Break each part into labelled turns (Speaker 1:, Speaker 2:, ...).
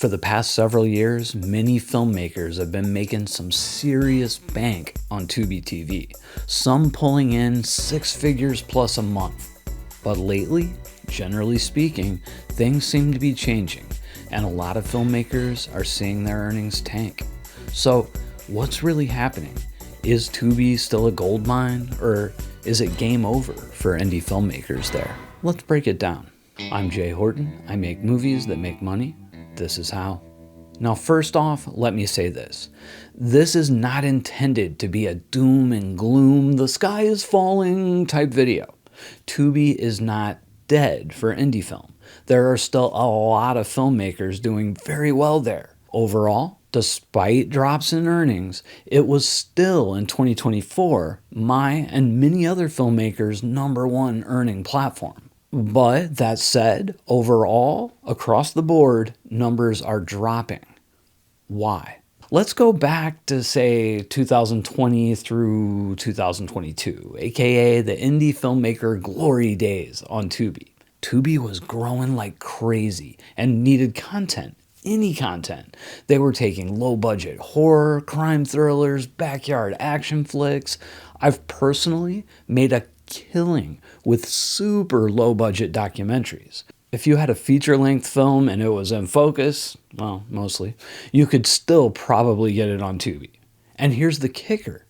Speaker 1: For the past several years, many filmmakers have been making some serious bank on Tubi TV, some pulling in 6 figures plus a month. But lately, generally speaking, things seem to be changing, and a lot of filmmakers are seeing their earnings tank. So, what's really happening? Is Tubi still a gold mine, or is it game over for indie filmmakers there? Let's break it down. I'm Jay Horton. I make movies that make money. This is how. Now, first off, let me say this. This is not intended to be a doom and gloom, the sky is falling type video. Tubi is not dead for indie film. There are still a lot of filmmakers doing very well there. Overall, despite drops in earnings, it was still in 2024 my and many other filmmakers' #1 earning platform. But that said, overall, across the board, numbers are dropping. Why? Let's go back to, say, 2020 through 2022, aka the indie filmmaker glory days on Tubi. Tubi was growing like crazy and needed content. Any content. They were taking low-budget horror, crime thrillers, backyard action flicks. I've personally made a killing with super low-budget documentaries. If you had a feature-length film and it was in focus, well, mostly, you could still probably get it on Tubi. And here's the kicker.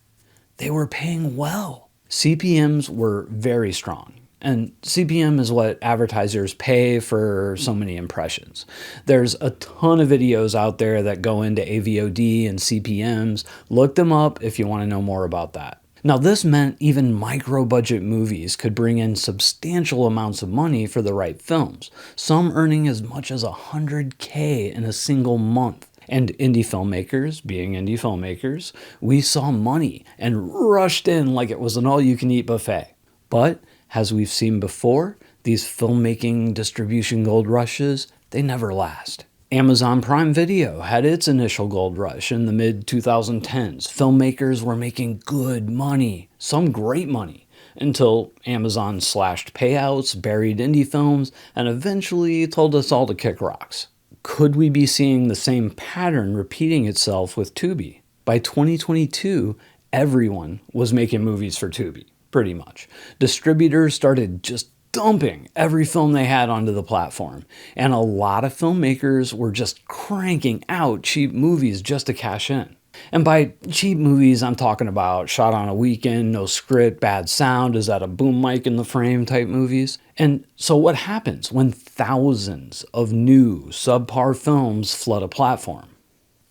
Speaker 1: They were paying well. CPMs were very strong. And CPM is what advertisers pay for so many impressions. There's a ton of videos out there that go into AVOD and CPMs. Look them up if you want to know more about that. Now, this meant even micro-budget movies could bring in substantial amounts of money for the right films, some earning as much as $100K in a single month. And indie filmmakers, being indie filmmakers, we saw money and rushed in like it was an all-you-can-eat buffet. But as we've seen before, these filmmaking distribution gold rushes, they never last. Amazon Prime Video had its initial gold rush in the mid-2010s. Filmmakers were making good money, some great money, until Amazon slashed payouts, buried indie films, and eventually told us all to kick rocks. Could we be seeing the same pattern repeating itself with Tubi? By 2022, everyone was making movies for Tubi. Pretty much. Distributors started just dumping every film they had onto the platform, and a lot of filmmakers were just cranking out cheap movies just to cash in. And by cheap movies, I'm talking about shot on a weekend, no script, bad sound, is that a boom mic in the frame type movies? And so what happens when thousands of new subpar films flood a platform?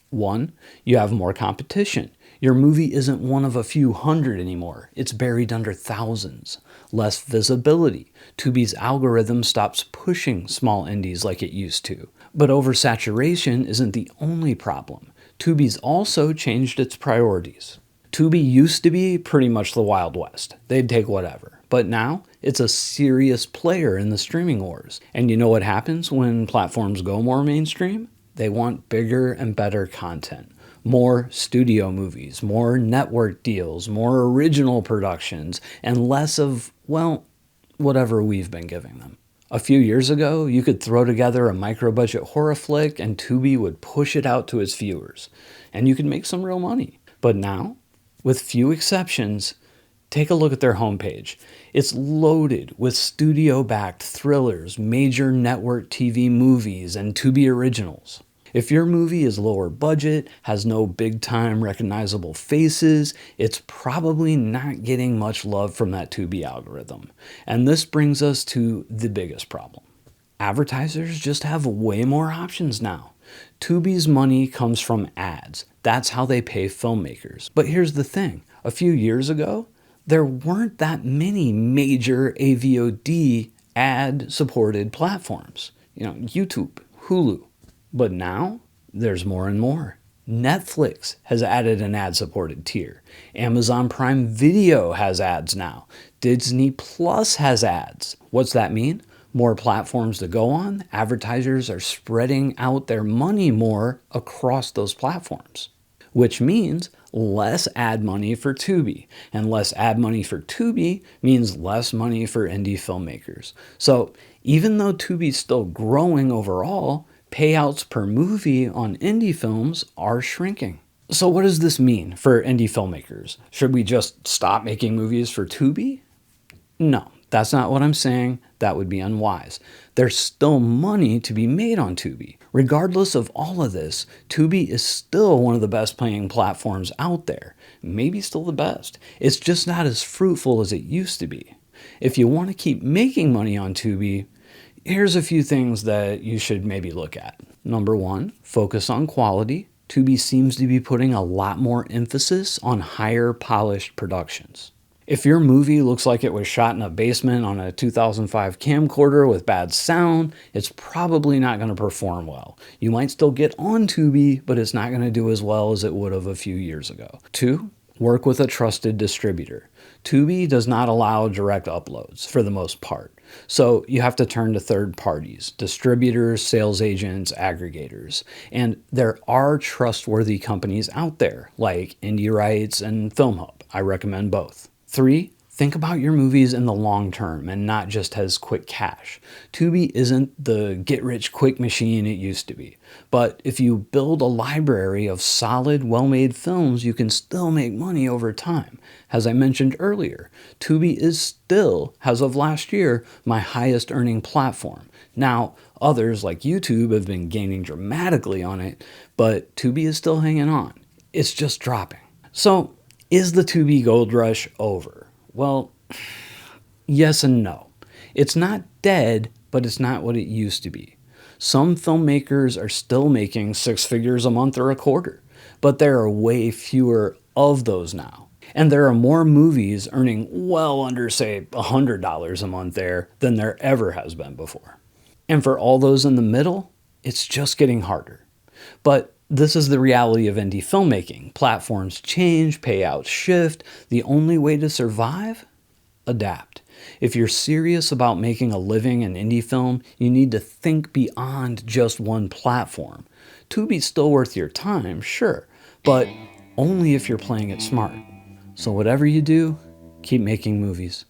Speaker 1: 1, you have more competition. Your movie isn't one of a few hundred anymore. It's buried under thousands. Less visibility. Tubi's algorithm stops pushing small indies like it used to. But oversaturation isn't the only problem. Tubi's also changed its priorities. Tubi used to be pretty much the Wild West. They'd take whatever. But now, it's a serious player in the streaming wars. And you know what happens when platforms go more mainstream? They want bigger and better content. More studio movies, more network deals, more original productions, and less of, well, whatever we've been giving them. A few years ago, you could throw together a micro-budget horror flick and Tubi would push it out to its viewers, and you could make some real money. But now, with few exceptions, take a look at their homepage. It's loaded with studio-backed thrillers, major network TV movies, and Tubi originals. If your movie is lower budget, has no big-time recognizable faces, it's probably not getting much love from that Tubi algorithm. And this brings us to the biggest problem. Advertisers just have way more options now. Tubi's money comes from ads. That's how they pay filmmakers. But here's the thing. A few years ago, there weren't that many major AVOD ad-supported platforms. YouTube, Hulu. But now, there's more and more. Netflix has added an ad-supported tier. Amazon Prime Video has ads now. Disney Plus has ads. What's that mean? More platforms to go on. Advertisers are spreading out their money more across those platforms, which means less ad money for Tubi. And less ad money for Tubi means less money for indie filmmakers. So even though Tubi's still growing overall, Payouts per movie on indie films are shrinking. So what does this mean for indie filmmakers? Should we just stop making movies for Tubi? No, that's not what I'm saying. That would be unwise. There's still money to be made on Tubi. Regardless of all of this, Tubi is still one of the best paying platforms out there. Maybe still the best. It's just not as fruitful as it used to be. If you want to keep making money on Tubi, here's a few things that you should maybe look at. Number one, focus on quality. Tubi seems to be putting a lot more emphasis on higher polished productions. If your movie looks like it was shot in a basement on a 2005 camcorder with bad sound, it's probably not going to perform well. You might still get on Tubi, but it's not going to do as well as it would have a few years ago. 2. Work with a trusted distributor. Tubi does not allow direct uploads for the most part, so you have to turn to third parties, distributors, sales agents, aggregators. And there are trustworthy companies out there like Indie Rights and FilmHub. I recommend both. 3. Think about your movies in the long term and not just as quick cash. Tubi isn't the get-rich-quick machine it used to be. But if you build a library of solid, well-made films, you can still make money over time. As I mentioned earlier, Tubi is still, as of last year, my highest earning platform. Now, others like YouTube have been gaining dramatically on it, but Tubi is still hanging on. It's just dropping. So, is the Tubi gold rush over? Well, yes and no. It's not dead, but it's not what it used to be. Some filmmakers are still making 6 figures a month or a quarter, but there are way fewer of those now. And there are more movies earning well under, say, $100 a month than there ever has been before. And for all those in the middle, it's just getting harder. But this is the reality of indie filmmaking. Platforms change, payouts shift. The only way to survive? Adapt. If you're serious about making a living in indie film, you need to think beyond just one platform. Tubi's still worth your time, sure, but only if you're playing it smart. So whatever you do, keep making movies.